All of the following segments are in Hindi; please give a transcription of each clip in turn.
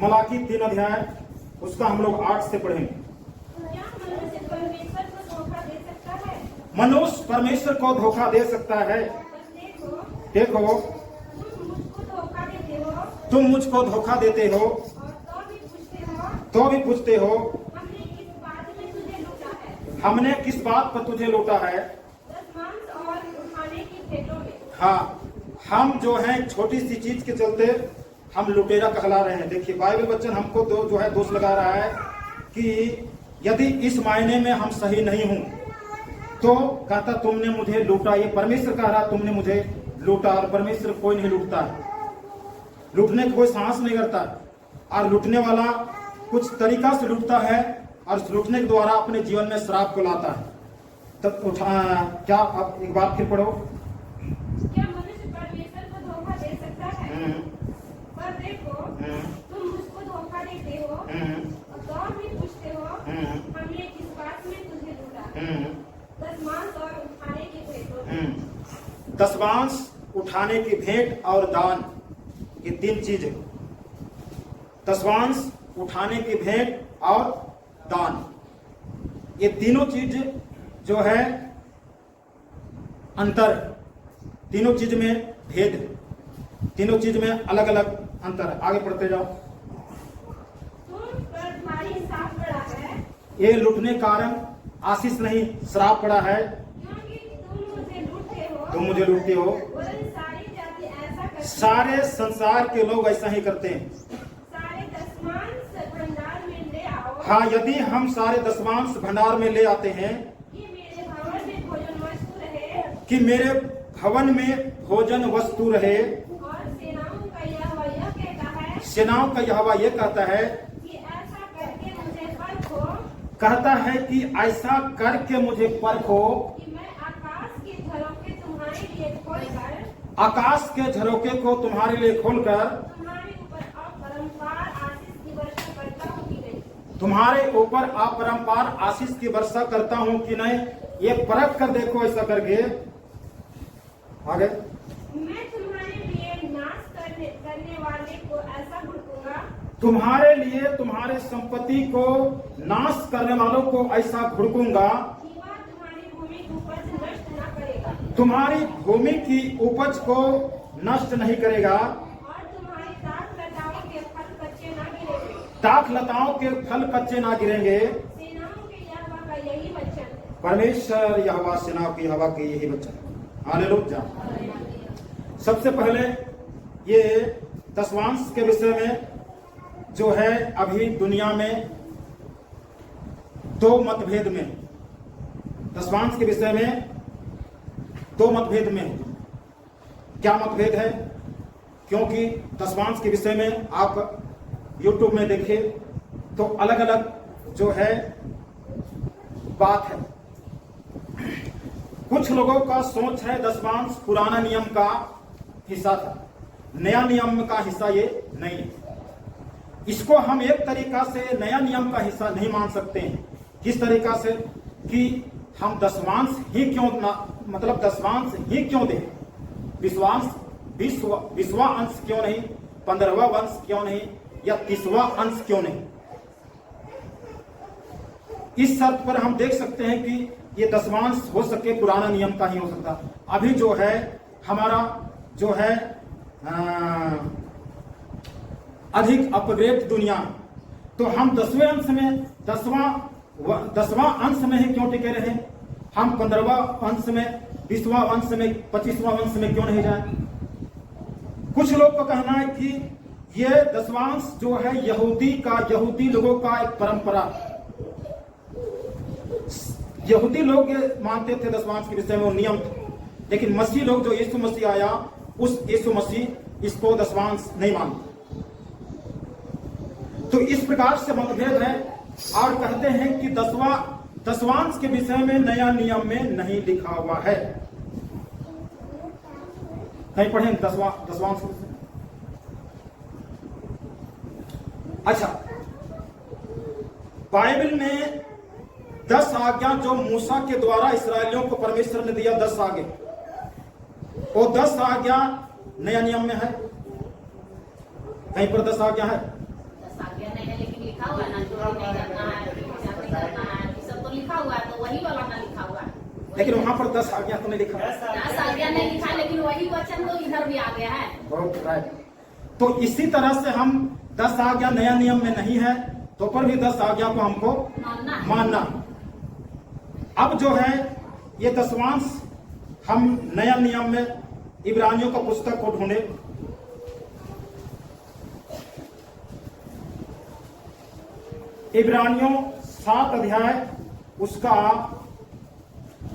मलाकी 3 अध्याय, उसका हम लोग 8 से पढ़ेंगे। क्या मनुष्य परमेश्वर को धोखा दे सकता है? मनुष्य परमेश्वर को धोखा दे सकता है। बस देखो, तुम मुझको धोखा देते हो तुम मुझको धोखा देते हो और तो भी पूछते हो हमने किस बात में तुझे लूटा है? हमने किस बात पर तुझे लूटा है। दशमांश और उठाने की भेंटों में। हाँ, हम जो है छोटी सी चीज के चलते हम लुटेरा कहला रहे हैं। देखिए, बाइबल वचन हमको जो है दोष लगा रहा है कि यदि इस मायने में हम सही नहीं हूं तो कहता तुमने मुझे लूटा। ये परमेश्वर कह रहा तुमने मुझे लूटा, और परमेश्वर कोई नहीं लूटता है। लूटने का कोई साहस नहीं करता, और लूटने वाला कुछ तरीका से लूटता है और लूटने के द्वारा अपने जीवन में श्राप को लाता है। तब क्या अब एक बार फिर पढ़ो। क्या मनुष्य परमेश्वर को धोखा दे सकता है? पर देखो, तुम मुझको धोखा देते हो और तो भी पूछते हो हमने किस बात में तुझे लूटा? दशमांश और उठाने की भेंटों में। दशमांश, उठाने की भेंट और दान, ये 3 चीज है। दशमांश, उठाने की भेंट और दान, ये तीनों चीज जो है अंतर, तीनों चीज में भेद, तीनों चीज में अलग अलग अंतर है। आगे पढ़ते जाओ। तुम पर भारी साफ पड़ा है ये लूटने कारण आशीष नहीं, श्राप पड़ा है। क्योंकि तुम मुझे लूटते हो। तुम मुझे लूटते हो। वरन सारी जाति ऐसा करती है। सारे संसार के लोग ऐसा ही करते हैं। सारे दशमांश भंडार में ले आओ हाँ, यदि हम सारे दशमांश भंडार में ले आते हैं कि मेरे भवन में भोजन वस्तु रहे कि मेरे भवन में भोजन वस्तु रहे, और सेनाओं का यहोवा यह कहता है सेनाओं का यहोवा ये कहता है कि ऐसा करके मुझे परखो कहता है कि ऐसा करके मुझे परखो कि मैं आकाश के झरोखे तुम्हारे लिए खोलकर आकाश के झरोके को तुम्हारे लिए खोलकर तुम्हारे ऊपर अपरंपार आशीष की वर्षा करता हूँ कि नहीं। तुम्हारे ऊपर अपरंपार आशीष की वर्षा करता हूँ कि नहीं। ये परख कर देखो ऐसा करके। आगे, मैं तुम्हारे लिए नाश करने वाले को ऐसा भुड़कूंगा तुम्हारे लिए तुम्हारे संपत्ति को नाश करने वालों को ऐसा घुड़कूंगा कि वह तुम्हारी भूमि की उपज नष्ट न करेगा तुम्हारी भूमि की उपज को नष्ट नहीं करेगा, और तुम्हारी दाख लताओं के फल कच्चे न गिरेंगे। दाख लताओं के फल कच्चे ना गिरेंगे। सेनाओं के यहोवा का यही वचन है। परमेश्वर यहोवा, सेनाओं की यहोवा के यही वचन। हालेलुया। सबसे पहले ये दशमांश के विषय में जो है अभी दुनिया में 2 मतभेद में, दशमांश के विषय में 2 मतभेद में। क्या मतभेद है? क्योंकि दशमांश के विषय में आप YouTube में देखें तो अलग अलग जो है बात है। कुछ लोगों का सोच है दशमांश पुराना नियम का हिस्सा था, नया नियम का हिस्सा ये नहीं है। इसको हम एक तरीका से नया नियम का हिस्सा नहीं मान सकते हैं। किस तरीका से? कि हम दशमांश ही क्यों ना, मतलब दशमांश ही क्यों दें? विश्वा अंश क्यों नहीं? 15वां अंश क्यों नहीं? या 30वां अंश क्यों नहीं? इस शर्त पर हम देख सकते हैं कि ये दशमांश हो सके पुराना नियम का ही हो सकता। अभी जो है हमारा जो है अधिक अपग्रेड दुनिया, तो हम 10वें अंश में 10वां अंश में ही क्यों टिके रहे? हम 15वां अंश में, 20वां अंश में, 25वां अंश में क्यों नहीं जाए? कुछ लोग का कहना है कि ये दशमांश जो है यहूदी लोगों का एक परंपरा। यहूदी लोग ये मानते थे दशमांश के विषय में, वो नियम थे। लेकिन मसीह लोग, जो यीशु मसीह आया, उस यीशु मसीह इसको दशमांश नहीं मानते। तो इस प्रकार से मतभेद है, और कहते हैं कि दशमांश के विषय में नया नियम में नहीं लिखा हुआ है। कहीं पढ़ें दशमांश के विषय में? अच्छा, बाइबल में 10 आज्ञा जो मूसा के द्वारा इस्राएलियों को परमेश्वर ने दिया, 10 आज्ञा, वो 10 आज्ञा नया नियम में है। कहीं पर 10 आज्ञा है? आज्ञा नहीं है, लेकिन लिखा हुआ है ना, चोरी नहीं करना है, जाति करना है, ये सब तो लिखा हुआ है, तो वही वाला ना लिखा हुआ है। लेकिन वहां पर 10 आज्ञा तो नहीं लिखा। 10 आज्ञा नहीं लिखा, लेकिन वही वचन तो इधर भी आ गया है। बहुत राइट। तो इसी तरह से हम 10 आज्ञा नया नियम में नहीं है, तो पर भी 10 आज्ञा को हमको मानना। अब जो है ये दशवांश हम नया नियम में इब्रानियों का पुस्तक को ढूंढे, इब्रानियों 7 अध्याय उसका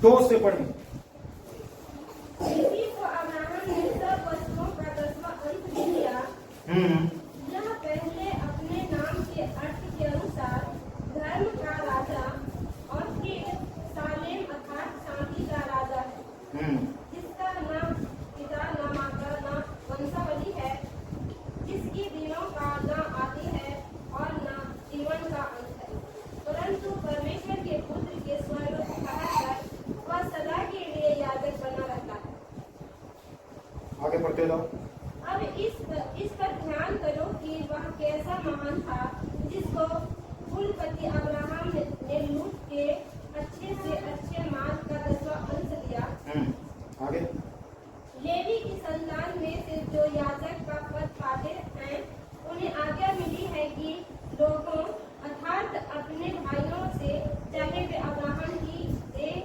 2 से पढ़ें। इसी को अब्राहम ने सब वस्तुओं का 10वां अंश दिया। यह पहले अपने नाम के अर्थ के अनुसार धर्म का राजा और फिर सालेम अर्थात शांति का राजा है, जिसका न पिता न माता न वंशावली है, जिसकी दिनों का न आदि है और न जीवन का अंत है, परंतु परमेश्वर के पुत्र के स्वरूप कहकर वह सदा के लिए याजक बना रहता है। आगे पढ़ते जाओ। अब इस पर ध्यान करो कि वह कैसा महान था, जिसको कुलपति अब्राहम ने लूट के अच्छे से अच्छे माल का 10वां अंश दिया। आगे लेवी की संतान में से जो याजक का पद पाते हैं, उन्हें आज्ञा मिली है कि लोगों अर्थात अपने भाइयों से, चाहे वे अब्राहम की देह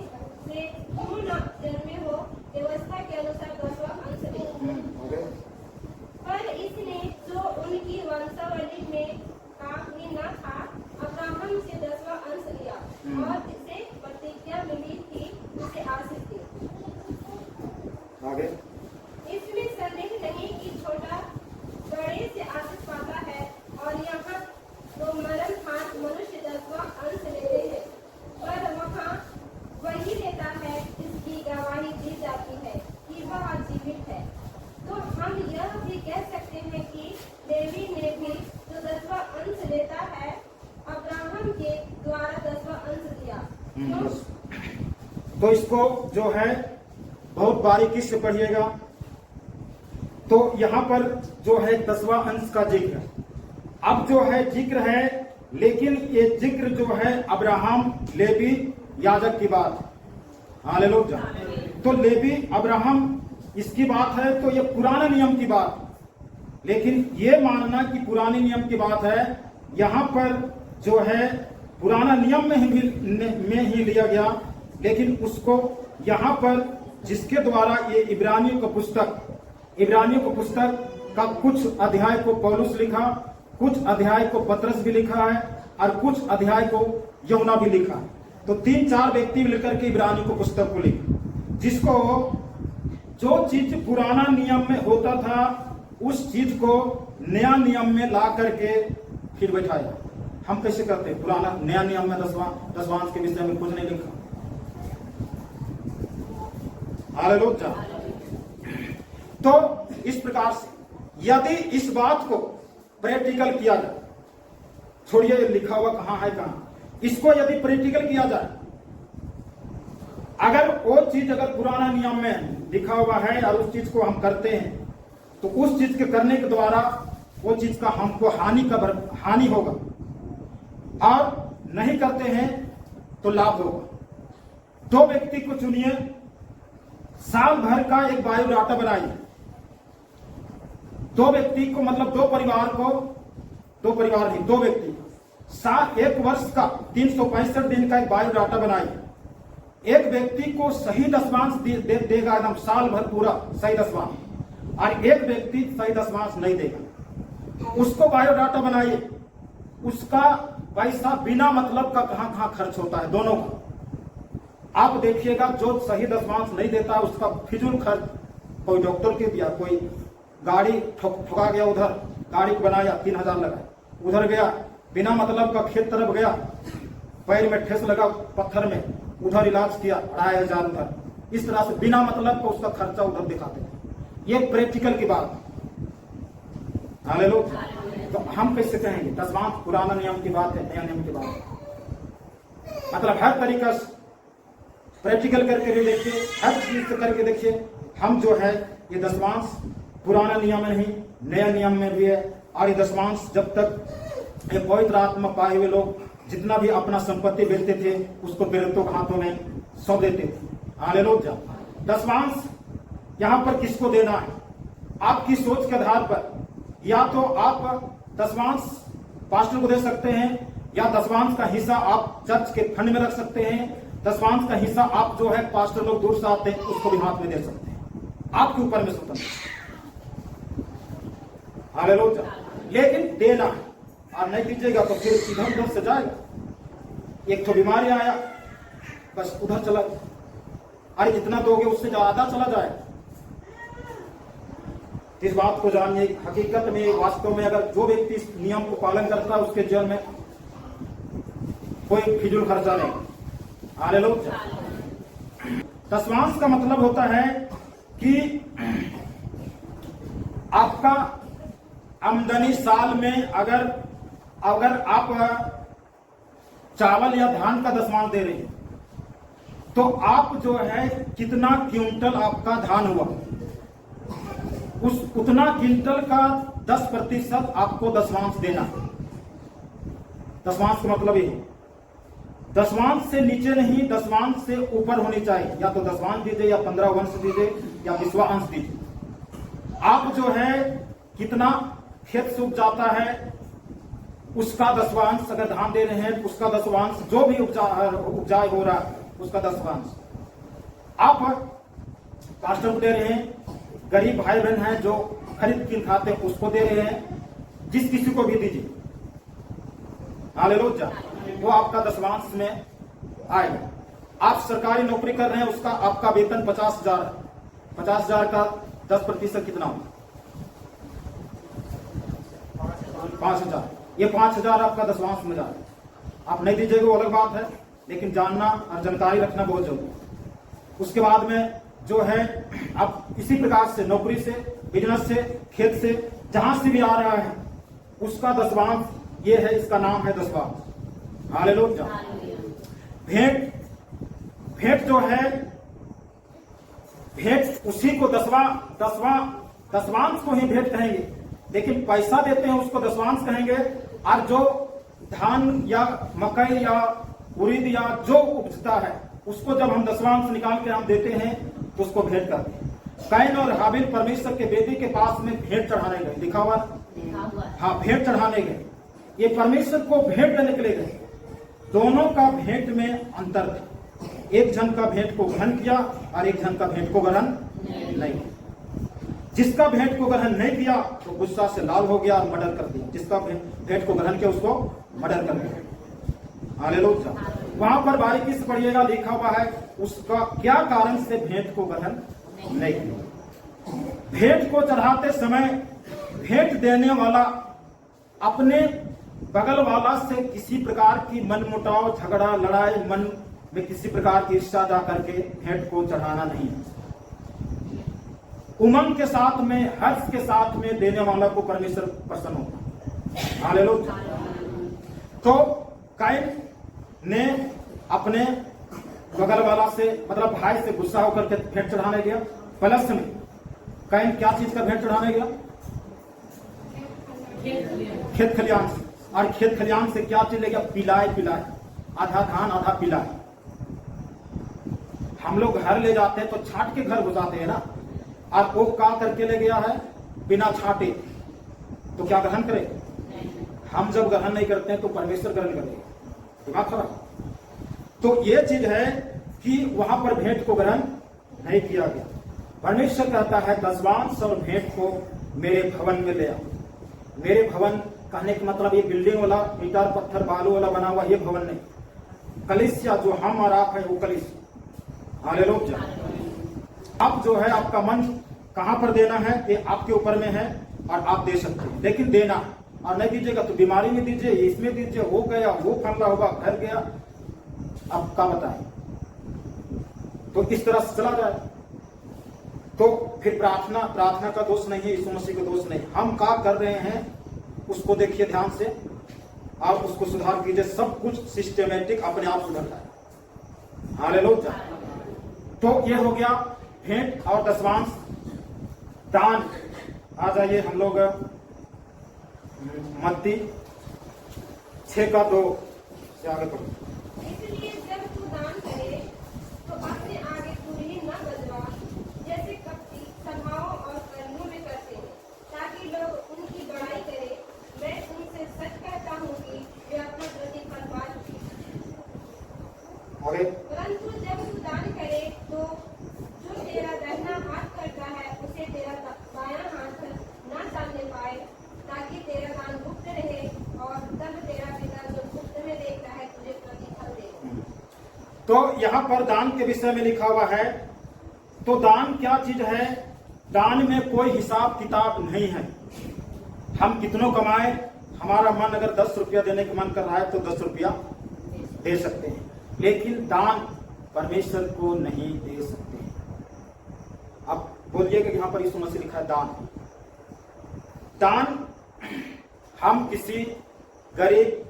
से क्यों न जन्मे हो, व्यवस्था के अनुसार 10वां अंश दें। पर इसने जो उनकी वंशावली में का ही न था, अब्राहम से 10वां अंश लिया और जिसे प्रतिज्ञा मिली थी उसे आशीष दी। आगे इसमें संदेह नहीं कि छोटा बड़े से आशीष पाता है, और यहाँ तो मरणहार मनुष्य 10वां अंश लेते हैं, पर वहाँ वही लेता है जिसकी गवाही दी जाती है कि वह जीवित है। तो हम यह भी कह सकते हैं कि लेवी ने भी जो 10वां अंश लेता है, अब्राहम के द्वारा 10वां अंश दिया। तो इसको जो है बहुत बारीकी से पढ़िएगा। तो यहाँ पर जो है 10वां अंश का जिक्र, अब जो है जिक्र है, लेकिन ये जिक्र जो है अब्राहम लेवी याजक की बात। हालेलुया। तो लेवी अब्राहम इसकी बात है, तो ये पुराने नियम की बात। लेकिन ये मानना कि पुराने नियम की बात है, यहाँ पर जो है पुराना नियम में ही लिया गया, लेकिन उसको यहाँ पर जिसके द्वारा ये इब्रानियों का पुस्तक का कुछ अध्याय को पौलुस लिखा, कुछ अध्याय को पतरस भी लिखा है, और कुछ अध्याय को यूहन्ना भी लिखा। तो 3-4 व्यक्ति मिलकर के इब्रानियों को पुस्तक को लिखा, जिसको जो चीज पुराना नियम में होता था उस चीज को नया नियम में ला करके फिर बैठाया। हम कैसे करते हैं? पुराना नया नियम में दशवांश के विषय में कुछ नहीं लिखा। हालेलुया। तो इस प्रकार से यदि इस बात को प्रैक्टिकल किया जाए, छोड़िए लिखा हुआ कहां है कहां, इसको यदि प्रैक्टिकल किया जाए, अगर वो चीज अगर पुराना नियम में लिखा हुआ है और उस चीज को हम करते हैं, तो उस चीज के करने के द्वारा वो चीज का हमको हानि होगा, और नहीं करते हैं तो लाभ होगा। 2 व्यक्ति को चुनिए, साल भर का एक बायोडाटा बनाइए। 2 व्यक्ति को, मतलब 2 व्यक्ति 1 वर्ष का 365 दिन का एक बायोडाटा बनाइए। एक व्यक्ति को सही दशमांश देगा, एकदम साल भर पूरा सही दशमांश, और एक व्यक्ति सही दशमांश नहीं देगा। उसको बायोडाटा बनाइए, उसका पैसा बिना मतलब का कहां खर्च होता है, दोनों का। आप देखिएगा जो सही दशमांश नहीं देता उसका फिजूल खर्च, कोई डॉक्टर के दिया, कोई गाड़ी ठुका गया, उधर गाड़ी को बनाया 3000 लगाए, उधर गया बिना मतलब का खेत तरफ गया, पैर में ठेस लगा पत्थर में, उधर इलाज किया 2500 उधर। इस तरह से बिना मतलब का उसका खर्चा उधर दिखाते हैं। ये प्रैक्टिकल की बात। हालेलुया। तो हम कैसे कहेंगे दशमांश पुराना नियम की बात है, नया नियम की बात है? मतलब हर तरीका से प्रैक्टिकल करके भी देखिए, हर चीज से करके देखिए। हम जो है ये दशमांश पुराना नियम में नहीं, नया नियम में भी है, और ये दशमांश जब तक ये पवित्र आत्मा पाए हुए लोग जितना भी अपना संपत्ति बेचते थे उसको प्रेरितों के हाथों में सौंप देते थे। हालेलुया। दसवांश यहाँ पर किसको देना है? आपकी सोच के आधार पर या तो आप दसवांश पास्टर को दे सकते हैं, या दसवांश का हिस्सा आप चर्च के फंड में रख सकते हैं, दसवांश का हिस्सा आप जो है पास्टर लोग दूर से आते हैं उसको भी हाथ में दे सकते हैं। आपके ऊपर में स्वतंत्र। हालेलुया। लेकिन देना है, और नहीं दीजिएगा तो फिर इधर उधर से जाएगा। एक तो बीमारी आया, बस उधर चला, अरे जितना दोगे उससे ज्यादा चला जाएगा। इस बात को जानिए, हकीकत में वास्तव में अगर जो व्यक्ति इस नियम को पालन करता है उसके जीवन में कोई फिजूल खर्चा नहीं। हालेलुया। दसवांश का मतलब होता है कि आपका आमदनी साल में अगर आप चावल या धान का दसवांश दे रहे हैं तो आप जो है कितना क्विंटल आपका धान हुआ उतना क्विंटल का 10% आपको दसवांश देना। दसवांश का मतलब ये, दसवांश से नीचे नहीं, दसवांश से ऊपर होनी चाहिए। या तो दसवांश दीजिए, या 15 वंश दीजिए, या 20वां अंश दीजिए। आप जो है कितना खेत सूख जाता है उसका दसवांश, अगर धान दे रहे हैं उसका दसवांश, जो भी उपजाए हो रहा है उसका दसवांश आप पास्टर को दे रहे हैं। गरीब भाई बहन हैं जो खरीद कीन खाते हैं उसको दे रहे हैं, जिस किसी को भी दीजिए। हालेलुया। वो आपका दसवांश में आएगा। आप सरकारी नौकरी कर रहे हैं, उसका आपका वेतन 50,000 है। 50,000 का 10% कितना होगा? 5,000। ये 5,000 आपका दसवांश में जाएगा। आप नहीं दीजिएगा वो अलग बात है, लेकिन जानना और जानकारी रखना बहुत जरूरी है। उसके बाद में जो है आप इसी प्रकार से नौकरी से, बिजनेस से, खेत से, जहां से भी आ रहा है उसका दसवांश ये है, इसका नाम है दसवांश। हालेलुया। भेंट जो है, भेंट उसी को दसवांश को ही भेंट कहेंगे, लेकिन पैसा देते हैं उसको दसवांश कहेंगे। और जो धान या मकई या उड़ीद या जो उपजता है उसको जब हम दसवांश निकाल के हम देते हैं तो उसको भेंट करते हैं। कैन और हाबिल परमेश्वर के वेदी के पास में भेंट चढ़ाने गए, लिखा हुआ। हाँ, भेंट चढ़ाने गए। ये परमेश्वर को भेंट देने के लिए गए। दोनों का भेंट में अंतर था। एक जन का भेंट को ग्रहण किया और एक जन का भेंट को ग्रहण नहीं। जिसका भेंट को ग्रहण नहीं किया तो गुस्सा से लाल हो गया और मर्डर कर दिया। जिसका भेंट को ग्रहण किया उसको मर्डर कर दिया। हालेलुया। वहां पर बारीकी से पढ़िएगा, लिखा हुआ है उसका क्या कारण से भेंट को ग्रहण नहीं किया। भेंट को चढ़ाते समय भेंट देने वाला अपने बगल वाला से किसी प्रकार की मनमुटाव, झगड़ा, लड़ाई, मन में किसी प्रकार की ईर्ष्या जा करके भेंट को चढ़ाना नहीं है। उमंग के साथ में, हर्ष के साथ में देने वाला को परमेश्वर प्रसन्न होता। हालेलुया। तो कैन ने अपने बगल वाला से, मतलब भाई से गुस्सा होकर के भेंट चढ़ाने गया। प्लस में कैन क्या चीज का भेंट चढ़ाने गया? खेत खलियान से। और खेत खलियान से क्या चीज ले गया? पिलाए। आधा धान आधा पिलाए। हम लोग घर ले जाते हैं तो छाट के घर घुसाते हैं ना, और वो क्या करके ले गया है? बिना छाटे। तो क्या ग्रहण करे? हम जब ग्रहण नहीं करते हैं तो परमेश्वर ग्रहण करेगा। दिमाग खराब। तो ये चीज है कि वहां पर भेंट को ग्रहण नहीं किया गया। परमेश्वर कहता है दसवांश और भेंट को मेरे भवन में ले आओ। मेरे भवन कहने का मतलब ये बिल्डिंग वाला, ईंटा पत्थर बालू वाला बना हुआ ये भवन नहीं। कलीसिया जो हम और आप है वो कलीसिया। हालेलुया। अब जो है आपका मन कहां पर देना है ये आपके ऊपर में है, और आप दे सकते हैं, लेकिन देना। और नहीं दीजिएगा तो बीमारी में दीजिए, इसमें दीजिए, हो गया वो फंदा होगा, घर गया, अब क्या बताएं। तो इस तरह से चला जाए तो फिर प्रार्थना का दोष नहीं है, यीशु मसीह का दोष नहीं। हम क्या कर रहे हैं उसको देखिए ध्यान से, आप उसको सुधार कीजिए। सब कुछ सिस्टमेटिक अपने आप सुधरता है। हालेलुया। तो ये हो गया भेंट और दसवांश, दान। आ जाइए हम लोग मत्ती 6:2 से आगे पढ़ो। इसलिए जब तू दान करे तो अपने आगे कुल्ही न बजवा, जैसे कपटी सभाओं और कर्मों में करते हैं, ताकि लोग उनकी बड़ाई करें। मैं उनसे सच कहता हूँ कि वे अपना प्रतिफल पा चुके हैं। आगे परंतु जब तू दान करे तो जो तेरा दाहिना हाथ करता है उसे तेरा बायां हाथ न जानने पाए, ताकि तेरा दान गुप्त रहे, और तब तेरा पिता जो गुप्त में देखता है तुझे प्रतिफल देगा। तो यहाँ पर दान के विषय में लिखा हुआ है। तो दान क्या चीज है? दान में कोई हिसाब किताब नहीं है। हम कितनों कमाए, हमारा मन अगर 10 रुपया देने का मन कर रहा है तो 10 रुपया दे सकते हैं, लेकिन दान परमेश्वर को नहीं दे सकते। अब बोलिएगा यहाँ पर यीशु मसीह लिखा है दान। दान हम किसी गरीब,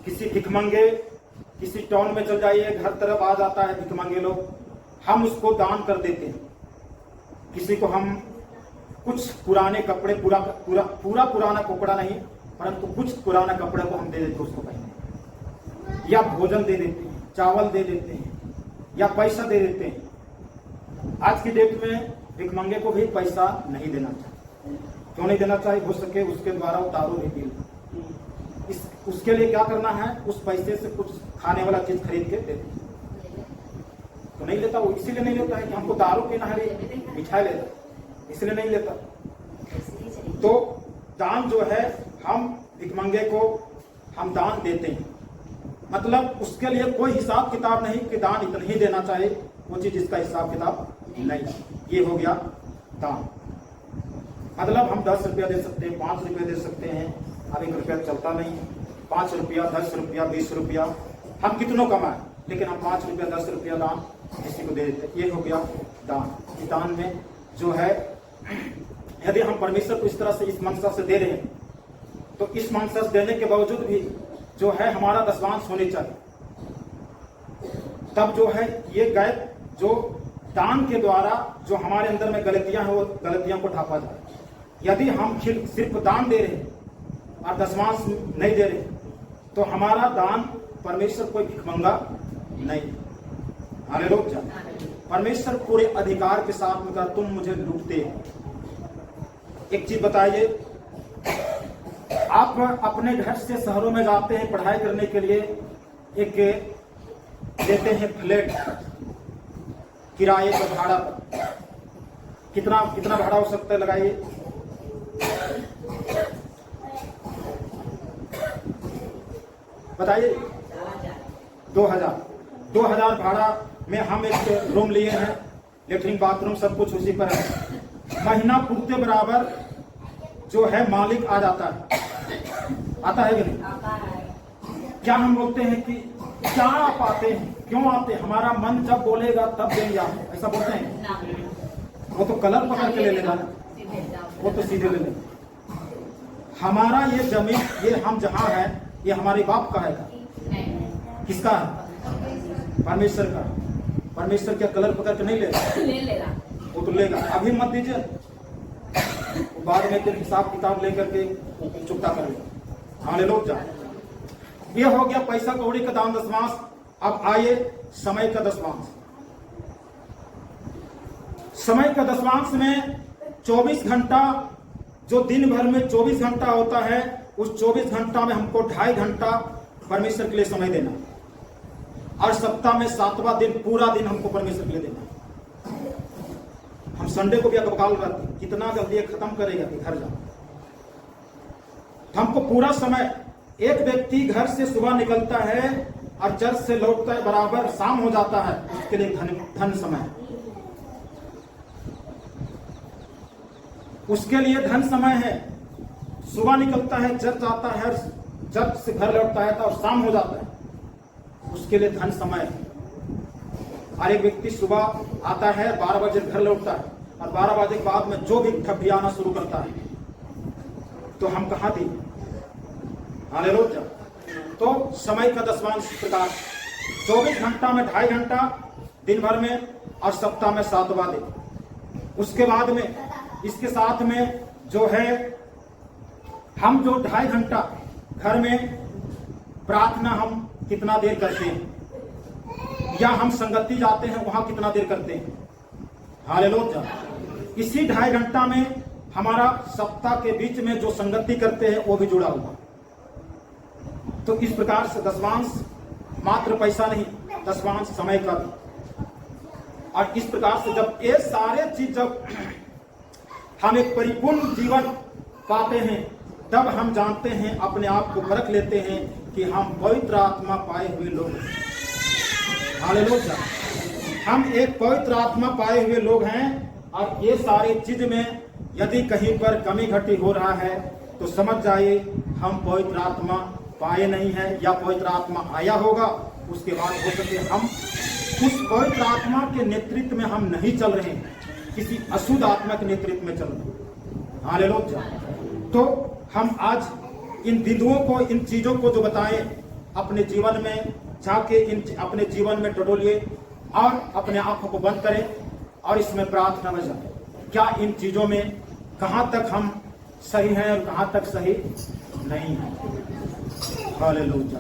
किसी भिखमंगे, किसी टाउन में चल जाइए, घर तरफ आ जाता है भिखमंगे लोग, हम उसको दान कर देते हैं। किसी को हम कुछ पुराने कपड़े, पूरा पुराना कपड़ा नहीं, परंतु कुछ पुराना कपड़े को हम दे देते उसको पहनने, या भोजन दे देते हैं, चावल दे देते हैं, या पैसा दे देते हैं। आज की डेट में भिखमंगे को भी पैसा नहीं देना चाहिए। क्यों नहीं देना चाहिए? हो सके उसके द्वारा वो दारू भी पी ले। उसके लिए क्या करना है? उस पैसे से कुछ खाने वाला चीज खरीद के दे दे। तो नहीं लेता वो, इसीलिए नहीं लेता है कि हमको दारू पीना है, मिठाई लेता, इसलिए नहीं लेता। तो दान जो है, हम भिखमंगे को हम दान देते हैं, मतलब उसके लिए कोई हिसाब किताब नहीं कि दान इतना ही देना चाहिए, वो चीज इसका हिसाब किताब नहीं। ये हो गया दान। मतलब हम 10 रुपया दे सकते हैं, 5 रुपया दे सकते हैं। अब 1 रुपया चलता नहीं है। 5 रुपया, 10 रुपया, 20 रुपया, हम कितनों कमाए, लेकिन हम 5 रुपया, 10 रुपया दान किसी को दे देते। ये हो गया दान। दान में जो है, यदि हम परमेश्वर को इस तरह से, इस मनसा से दे रहे हैं, तो इस मनसा से देने के बावजूद भी जो है हमारा दशमांश होने चाहिए। तब जो है ये गैप, जो दान के द्वारा जो हमारे अंदर में गलतियां हैं, वो गलतियों को ढांपा जाए। यदि हम सिर्फ दान दे रहे हैं और दशमांश नहीं दे रहे, तो हमारा दान परमेश्वर कोई भिखमंगा नहीं। हालेलुया। परमेश्वर पूरे अधिकार के साथ में कहा, तुम मुझे लूटते हो। एक चीज बताइए, आप अपने घर से शहरों में जाते हैं पढ़ाई करने के लिए, एक देते हैं फ्लैट किराए पर, भाड़ा पर। कितना भाड़ा हो सकता है? लगाइए। बताइए। 2000 भाड़ा में हम एक रूम लिए हैं, लेटरिन बाथरूम सब कुछ उसी पर है। महीना पूर्ते बराबर जो है मालिक आ जाता है, आता है कि नहीं? क्या हम बोलते हैं कि क्या आप आते हैं, क्यों आते हैं? हमारा मन जब बोलेगा तब देंगे आप, ऐसा बोलते हैं? वो तो कलर पकड़ के ले लेगा ना, वो तो सीधे ले लेगा। हमारा ये जमीन, ये हम जहाँ है, ये हमारे बाप का है का? किसका है? परमेश्वर का। परमेश्वर क्या कलर पकड़ के नहीं लेगा? वो तो लेगा। अभी मत दीजिए, बाद में फिर हिसाब किताब लेकर के चुकता करेगा। हालेलुया। ये हो गया पैसा कौड़ी का दान दशमांश। अब आइए समय का दशमांश। समय का दशमांश में 24 घंटा, जो दिन भर में 24 घंटा होता है, उस 24 घंटा में हमको 2.5 घंटा परमेश्वर के लिए समय देना, और सप्ताह में 7वां दिन पूरा दिन हमको परमेश्वर के लिए देना। हम संडे को भी अकबकाल करते हैं, कितना जल्दी खत्म करेगा कि घर जाओ। हमको पूरा समय, एक व्यक्ति घर से सुबह निकलता है और चर्च से लौटता है बराबर शाम हो जाता है, उसके लिए धन समय, उसके लिए धन समय है। सुबह निकलता है, चर्च आता है, चर्च से घर लौटता है और शाम हो जाता है, उसके लिए धन समय है। और एक व्यक्ति सुबह आता है, 12 बजे घर लौटता है, और 12 बजे के बाद में जो भी ठपियाना शुरू करता है, तो हम कहाँ थे? हालेलुया। तो समय का दशमांश प्रकार 24 घंटा में 2.5 घंटा दिन भर में, और सप्ताह में 7वां दिन। उसके बाद में इसके साथ में जो है, हम जो 2.5 घंटा घर में प्रार्थना हम कितना देर करते हैं, या हम संगति जाते हैं वहां कितना देर करते हैं। हालेलुया। इसी 2.5 घंटा में हमारा सप्ताह के बीच में जो संगति करते हैं वो भी जुड़ा हुआ। तो इस प्रकार से दशमांश मात्र पैसा नहीं, दशमांश समय का भी। और इस प्रकार से जब ये सारे चीज जब हम एक परिपूर्ण जीवन पाते हैं, तब हम जानते हैं, अपने आप को परख लेते हैं कि हम पवित्र आत्मा पाए हुए लोग हैं। हालेलुया। हम एक पवित्र आत्मा पाए हुए लोग हैं। और ये सारी चीज में यदि कहीं पर कमी घटी हो रहा है तो समझ जाइए हम पवित्र आत्मा पाए नहीं है, या पवित्र आत्मा आया होगा, उसके बाद हो सके हम उस पवित्र आत्मा के नेतृत्व में हम नहीं चल रहे हैं, किसी अशुद्ध आत्मा के नेतृत्व में चल रहे हैं। हालेलुया। तो हम आज इन बिंदुओं को, इन चीजों को जो बताएं, अपने जीवन में जाके इन अपने जीवन में टटोलिए और अपने आंखों को बंद करें और इसमें प्रार्थना में जाए, क्या इन चीजों में कहां तक हम सही हैं और कहां तक सही नहीं है। हालेलुया।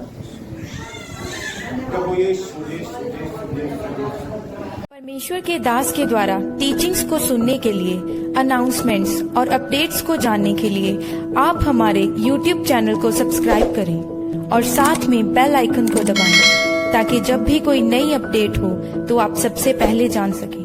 प्रभु यीशु यीशु यीशु यीशु। परमेश्वर के दास के द्वारा टीचिंग्स को सुनने के लिए, अनाउंसमेंट्स और अपडेट्स को जानने के लिए आप हमारे YouTube चैनल को सब्सक्राइब करें और साथ में बेल आइकन को दबाएं, ताकि जब भी कोई नई अपडेट हो तो आप सबसे पहले जान सकें।